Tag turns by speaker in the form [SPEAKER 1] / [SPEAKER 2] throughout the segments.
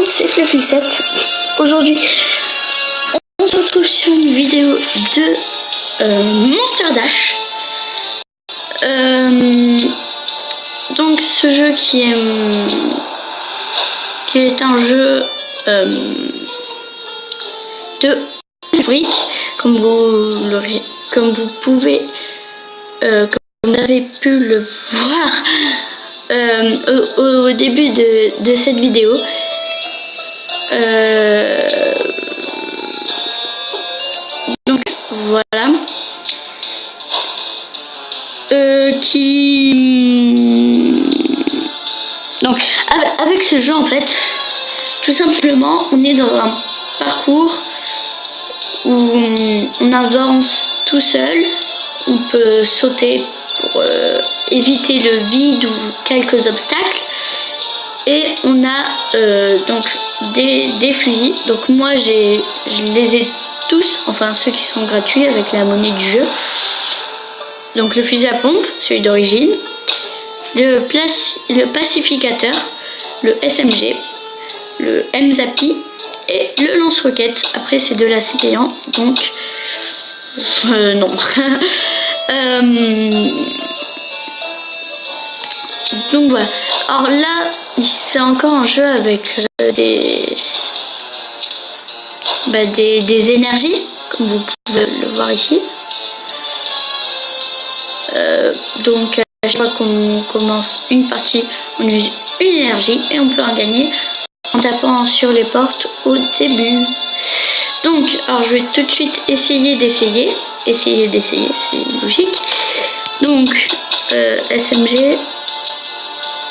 [SPEAKER 1] c'est Fluffy7. Aujourd'hui, on se retrouve sur une vidéo de Monster Dash. Donc ce jeu qui est un jeu de briques, comme vous pouvez, comme vous avez pu le voir au début de cette vidéo. Donc voilà, donc avec ce jeu en fait, tout simplement on est dans un parcours où on avance tout seul, on peut sauter pour éviter le vide ou quelques obstacles, et on a donc des fusils. Donc moi je les ai tous, enfin ceux qui sont gratuits avec la monnaie du jeu. Donc le fusil à pompe, celui d'origine, le pacificateur, le SMG, le MZAPI et le lance-roquette. Après ces deux là c'est payant, donc non. Donc voilà. Alors là c'est encore un jeu avec des énergies, comme vous pouvez le voir ici. Donc à chaque fois qu'on commence une partie, on use une énergie et on peut en gagner en tapant sur les portes au début. Donc alors je vais tout de suite essayer d'essayer, c'est logique. Donc SMG,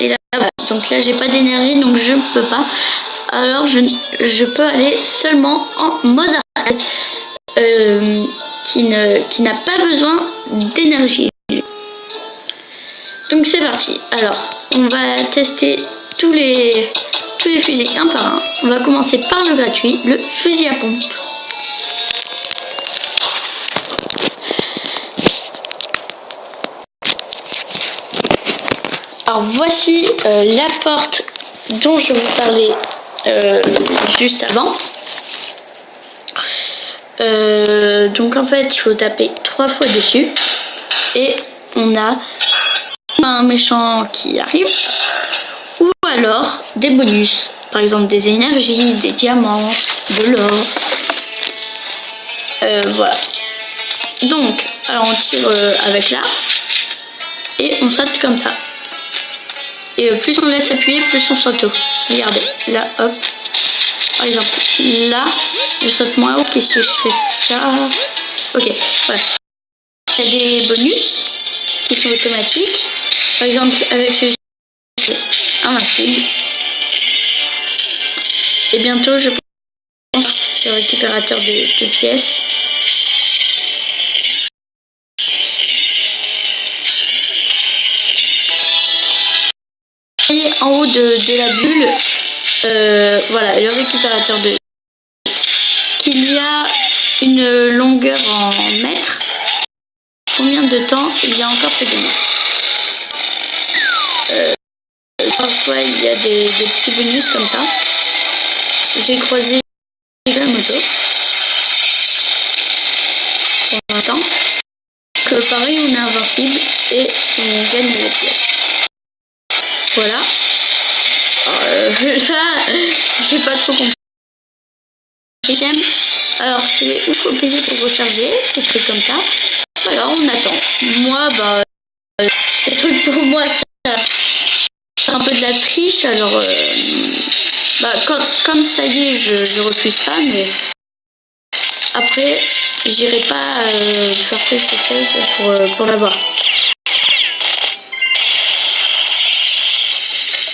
[SPEAKER 1] et là voilà. Donc là j'ai pas d'énergie, donc je ne peux pas. Alors je peux aller seulement en mode arcade, qui n'a pas besoin d'énergie. Donc c'est parti. Alors on va tester tous les fusils un par un. On va commencer par le gratuit, le fusil à pompe. Alors voici la porte dont je vous parlais juste avant. Donc en fait il faut taper 3 fois dessus et on a un méchant qui arrive, ou alors des bonus, par exemple des énergies, des diamants, de l'or. Voilà. Donc alors on tire avec là et on saute comme ça. Et plus on laisse appuyer, plus on saute haut. Regardez, là, hop. Par exemple, là, je saute moins haut. Qu'est-ce que je fais ça? Ok, voilà. Il y a des bonus qui sont automatiques. Par exemple, avec celui-ci, c'est invincible. Et bientôt, je pense sur le récupérateur de pièces. En haut de la bulle, voilà, le récupérateur de qu'il y a une longueur en mètres. Combien de temps il y a encore ce bonus? Parfois il y a des petits bonus comme ça. J'ai croisé la moto pour l'instant. Que pareil, on est invincible et on gagne des pièces. Voilà. Là, j'ai pas trop compris. J'aime. Alors c'est il faut payer pour recharger, c'est truc comme ça. Alors on attend. Moi ce truc pour moi c'est un peu de la triche. Alors comme ça y est, je refuse pas, mais après j'irai pas faire quelque chose pour l'avoir.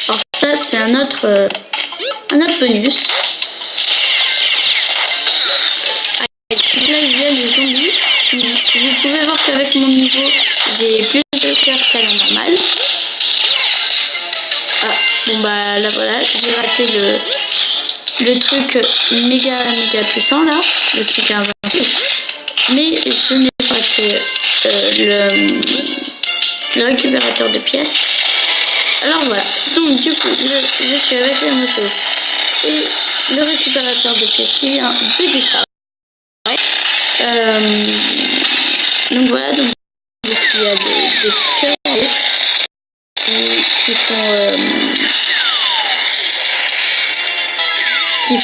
[SPEAKER 1] Alors ça c'est un autre bonus. Là il y a les zombies. Vous pouvez voir qu'avec mon niveau j'ai plus de cœur qu'à la normale. Ah bon là voilà, j'ai raté le truc méga puissant là, le truc invincible. Mais je n'ai pas raté le récupérateur de pièces. Alors voilà, donc du coup je suis avec la moto et le récupérateur de pièces qui vient de disparaître. Donc voilà, donc il y a des cœurs qui font qu'il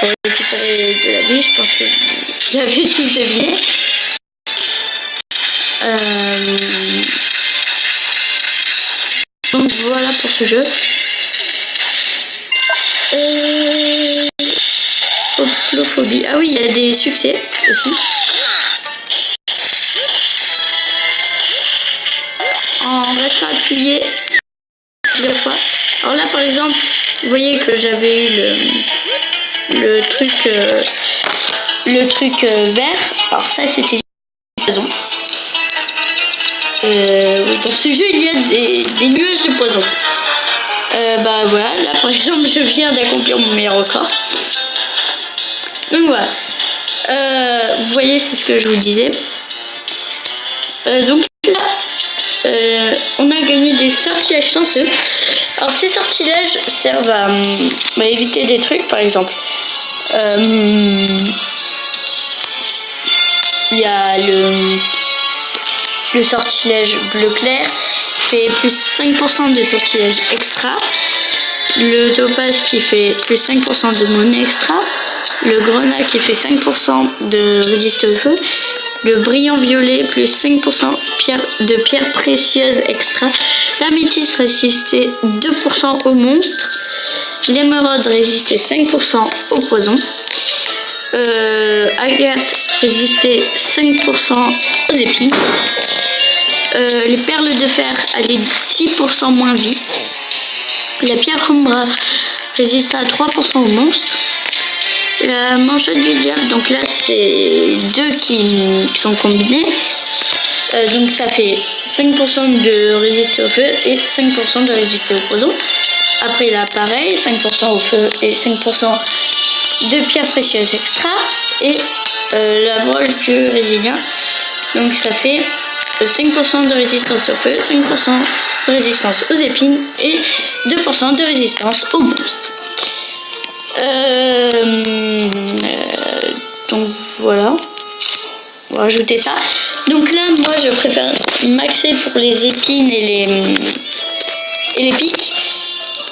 [SPEAKER 1] faut récupérer de la vie. Je pense que vous l'avez tous deviné. Donc voilà pour ce jeu. Oplophobie. Ah oui, il y a des succès aussi. En restant appuyé plusieurs fois. Alors là, par exemple, vous voyez que j'avais eu le truc vert. Alors ça, c'était du poison. Dans ce jeu, il y a des nuages de poison. Bah voilà, là par exemple, je viens d'accomplir mon meilleur record. Donc voilà. Vous voyez, c'est ce que je vous disais. Donc là, on a gagné des sortilèges chanceux. Alors ces sortilèges servent à éviter des trucs, par exemple. Il y a le sortilège bleu clair, fait plus 5% de sortilège extra. Le topaz qui fait plus 5% de monnaie extra. Le grenat qui fait 5% de résister au feu. Le brillant violet plus 5% de pierres précieuses extra. L'améthyste résistait 2% aux monstres. L'émeraude résistait 5% au poison. Agate résistait 5% aux épines. Les perles de fer allaient 10% moins vite. La pierre Umbra résista à 3% aux monstres. La manchette du diable, donc là c'est deux qui sont combinés. Donc ça fait 5% de résister au feu et 5% de résister au poison. Après là pareil, 5% au feu et 5% de pierres précieuses extra. Et la broche du résilient, donc ça fait 5% de résistance au feu, 5% de résistance aux épines et 2% de résistance aux monstres. Donc voilà, on va rajouter ça. Donc là, moi je préfère maxer pour les épines et les pics.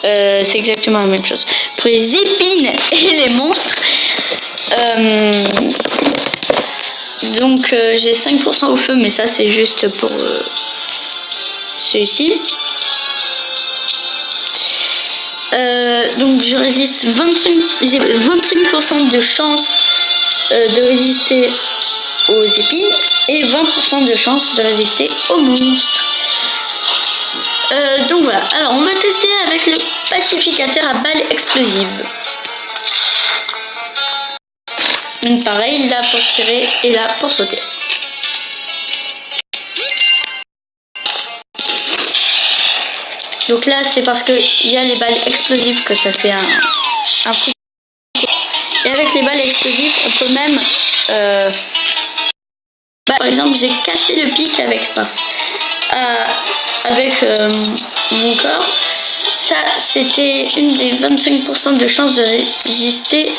[SPEAKER 1] C'est exactement la même chose. Pour les épines et les monstres, donc j'ai 5% au feu, mais ça c'est juste pour celui-ci. Donc je résiste j'ai 25% de chance de résister aux épines et 20% de chance de résister aux monstres. Donc voilà, alors on va tester avec le pacificateur à balles explosives. Donc pareil, là pour tirer et là pour sauter. Donc là c'est parce qu'il y a les balles explosives que ça fait un coup. Et avec les balles explosives, on peut même... par exemple, j'ai cassé le pic avec mon corps. Ça, c'était une des 25% de chances de résister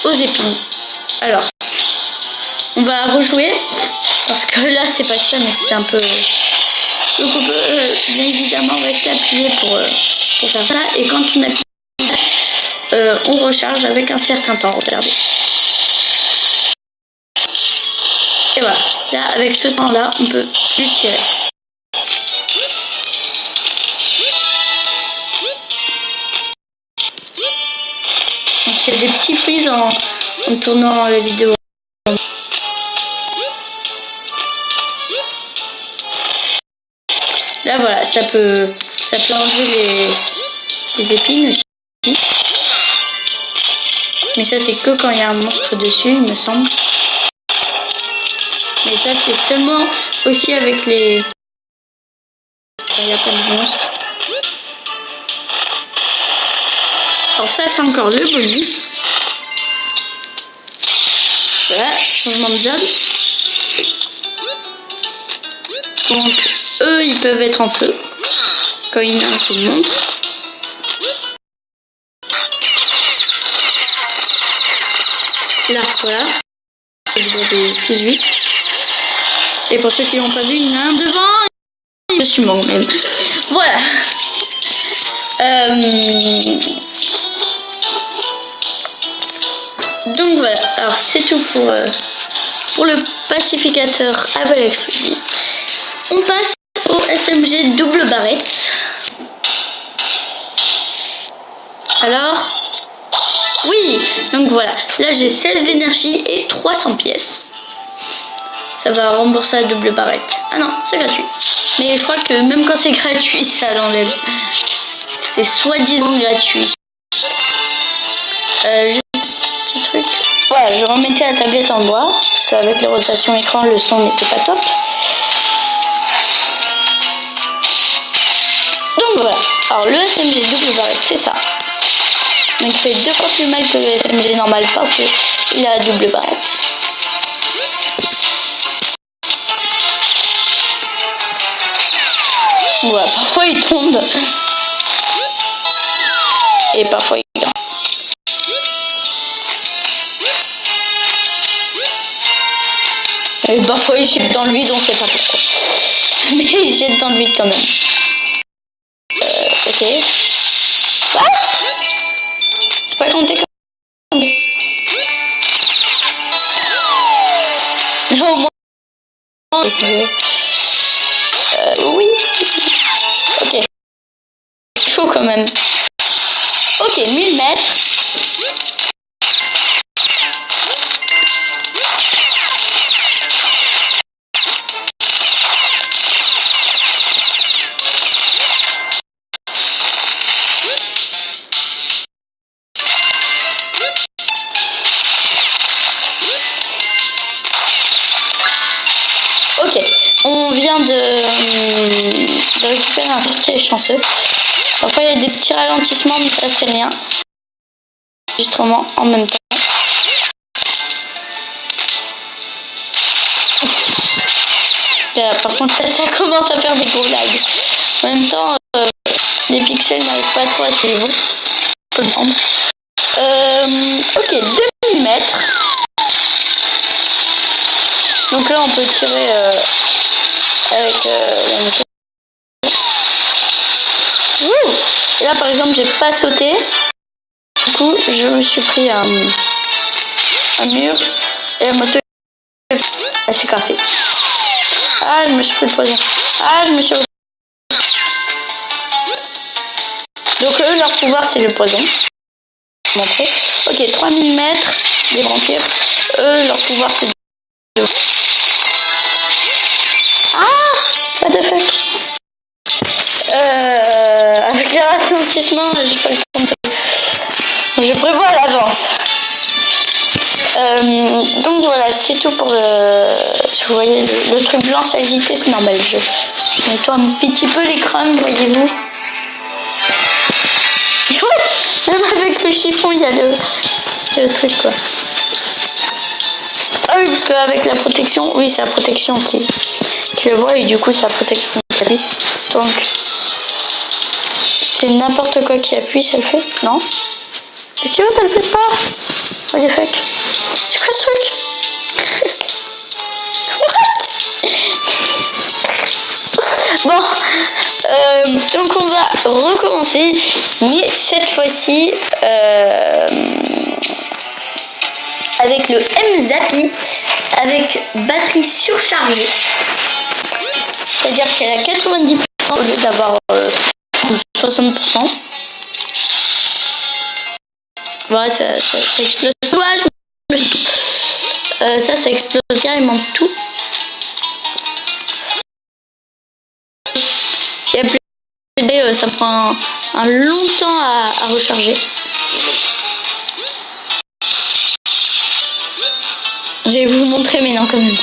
[SPEAKER 1] aux épines. Alors, on va rejouer. Parce que là, c'est pas ça, mais c'était un peu... Donc on peut bien évidemment rester appuyé pour faire ça. Et quand on appuie, on recharge avec un certain temps. Regardez. Et voilà. Là, avec ce temps-là, on peut plus tirer. Donc il y a des petits prises en tournant la vidéo. Là voilà, ça peut enlever les épines aussi. Mais ça c'est que quand il y a un monstre dessus, il me semble. Mais ça c'est seulement aussi avec les... Il n'y a pas de monstre. Alors ça c'est encore le bonus. Voilà, changement de job. Donc eux ils peuvent être en feu quand il y a un coup de montre. voilà. Je vais tous vite. Et pour ceux qui n'ont pas vu, il y en a un devant. Je suis mort même. Voilà. Donc voilà. Alors c'est tout pour le pacificateur à balai explosif. On passe au SMG double barrette. Alors, oui, donc voilà. Là j'ai 16 d'énergie et 300 pièces. Ça va rembourser la double barrette. Ah non, c'est gratuit. Mais je crois que même quand c'est gratuit, ça l'enlève. C'est soi-disant gratuit. Juste un petit truc. Voilà, je remettais la tablette en bois. Parce qu'avec les rotations écran, le son n'était pas top. Donc voilà. Alors le SMG double barrette, c'est ça. Donc il fait 2 fois plus mal que le SMG normal parce qu'il a la double barrette. Voilà, parfois il tombe. Et parfois il grimpe. Et parfois il jette dans le vide, on sait pas pourquoi. Mais il jette dans le vide quand même. Ok. What? C'est pas compté comme... Non, moi... oui. Ok. Chaud quand même. Ok, 1000 mètres. Ok, on vient de récupérer un sorcier chanceux. Parfois il y a des petits ralentissements, mais ça c'est rien. Enregistrement en même temps. Là, par contre là, ça commence à faire des gros lags. En même temps, les pixels n'arrivent pas trop à suivre. Je peux le prendre. Ok, 2000 mètres. Donc là on peut tirer avec la moto. Ouh, et là par exemple j'ai pas sauté. Du coup je me suis pris un mur et la moto elle s'est cassée. Ah, je me suis pris le poison. Ah, je me suis... Donc eux leur pouvoir c'est le poison. Montrer. Ok, 3000 mètres des vampires. Eux leur pouvoir c'est... Ah, what the fuck. Avec les ralentissements, j'ai pas le temps de... Je prévois à l'avance. Donc voilà, c'est tout pour le... Si vous voyez le truc blanc s'agiter, c'est normal. Je nettoie un petit peu l'écran, voyez-vous. What? Même avec le chiffon, il y a le truc quoi. Ah oui, parce qu'avec la protection, oui, c'est la protection qui le voit et du coup, c'est la protection qui appuie. Donc, c'est n'importe quoi qui appuie, ça le fait? Non? Mais si ça le fait pas? What the fuck? C'est quoi ce truc? What? Bon, donc on va recommencer, mais cette fois-ci avec le M-Zappy, avec batterie surchargée. C'est-à-dire qu'elle a 90% au lieu d'avoir 60%. Voilà, ça explose tout. Ça explose carrément tout. S'il y a plus de ça prend un long temps à recharger. Je vais vous montrer, mais non, quand même.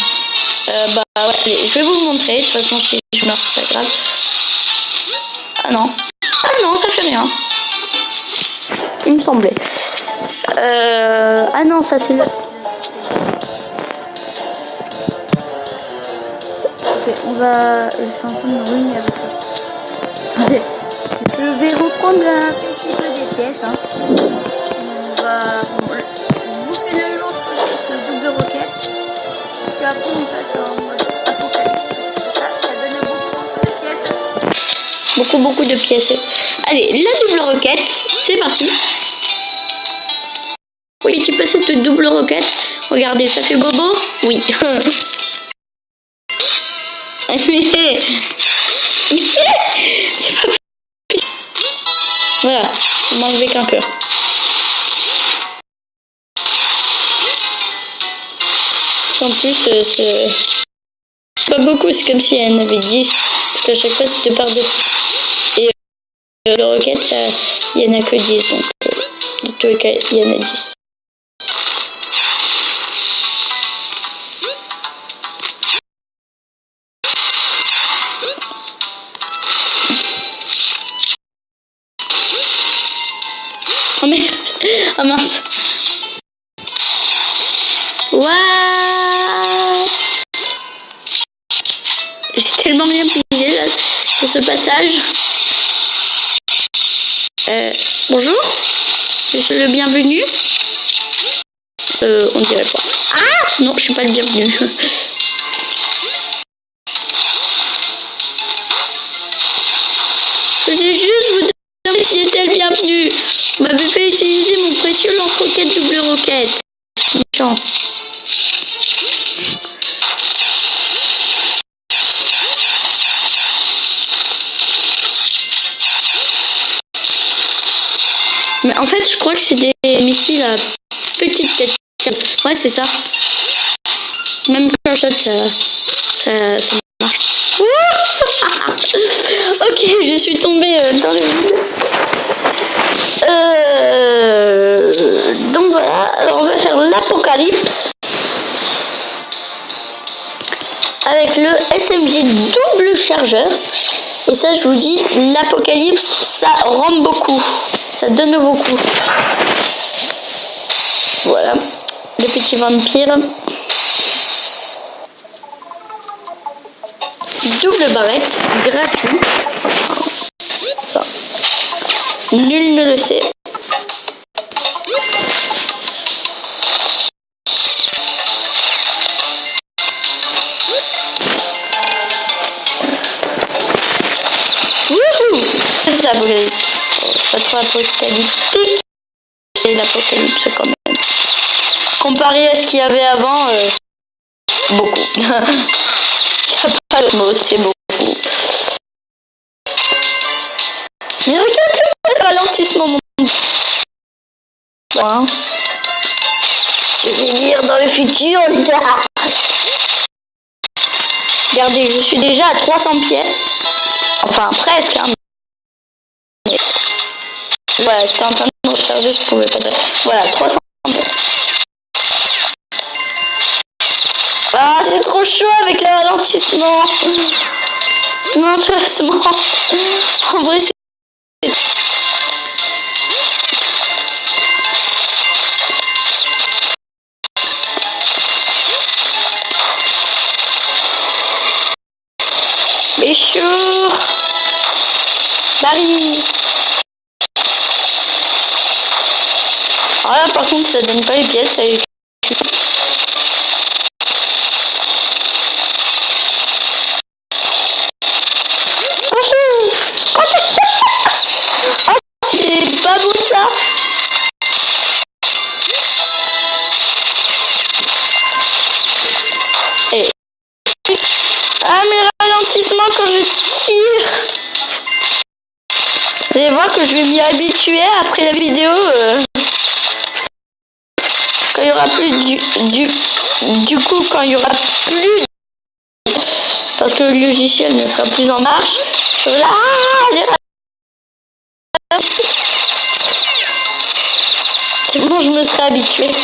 [SPEAKER 1] Ouais, allez, je vais vous montrer. De toute façon, si je meurs, c'est pas grave. Ah non, ça fait rien. Il me semblait. Ah non, ça c'est... Ok, on va... Je suis en train de me ruiner avec ça. Attendez. Je vais reprendre un petit peu des pièces. Hein. On va... Vous faites le lance puis après on passe en mode apocalypse. Ça donne beaucoup de pièces. Beaucoup de pièces. Allez, la double roquette, c'est parti. Oui, tu peux cette double roquette. Regardez, ça fait bobo. Oui. C'est pas... Voilà, on m'a enlevé qu'un cœur. En plus, c'est pas beaucoup, c'est comme si elle en avait 10. Parce qu'à chaque fois, c'était par deux. Et le roquette, il n'y en a que 10. Donc, dans tous les cas, il y en a 10. Oh merde! Oh mince! What? J'ai tellement rien pigé là sur ce passage. Bonjour? Je suis le bienvenu? On dirait pas. Ah! Non, je suis pas le bienvenu. Je voulais juste vous demander si j'étais le bienvenu. Vous m'avez fait utiliser mon précieux lance-roquette double roquette. Méchant. Mais en fait, je crois que c'est des missiles à petite tête. Ouais, c'est ça. Même quand je saute, ça marche. Ok, je suis tombée dans le vide. Donc voilà, alors on va faire l'apocalypse avec le SMG double chargeur. Et ça, je vous dis, l'apocalypse, ça rend beaucoup. Ça donne beaucoup. Voilà, le petit vampire. Double barrette, gratuit. Enfin, nul ne le sait. Wouhou! C'est l'apocalypse. Pas trop apocalyptique. C'est l'apocalypse quand même. Comparé à ce qu'il y avait avant, beaucoup. Il n'y a pas de mots, c'est beaucoup. Mais regarde le ralentissement, mon... Voilà. Je vais dire dans le futur, les gars. Regardez, je suis déjà à 300 pièces. Enfin, presque, hein. Voilà, j'étais en train de me recharger, je pouvais pas... Voilà, 300 pièces. Ah, c'est trop chaud avec le ralentissement. Non, sérieusement. En vrai, c'est... Mais chaud. Marie. Ah là, par contre, ça donne pas les pièces, ça est... Ah, c'est pas beau ça. Et... Ah, mes ralentissements quand je tire. Vous allez voir que je vais m'y habituer après la vidéo. Quand il y aura plus du coup, quand il y aura plus... Parce que le logiciel ne sera plus en marche. Là, c'est bon, je me serai habituée.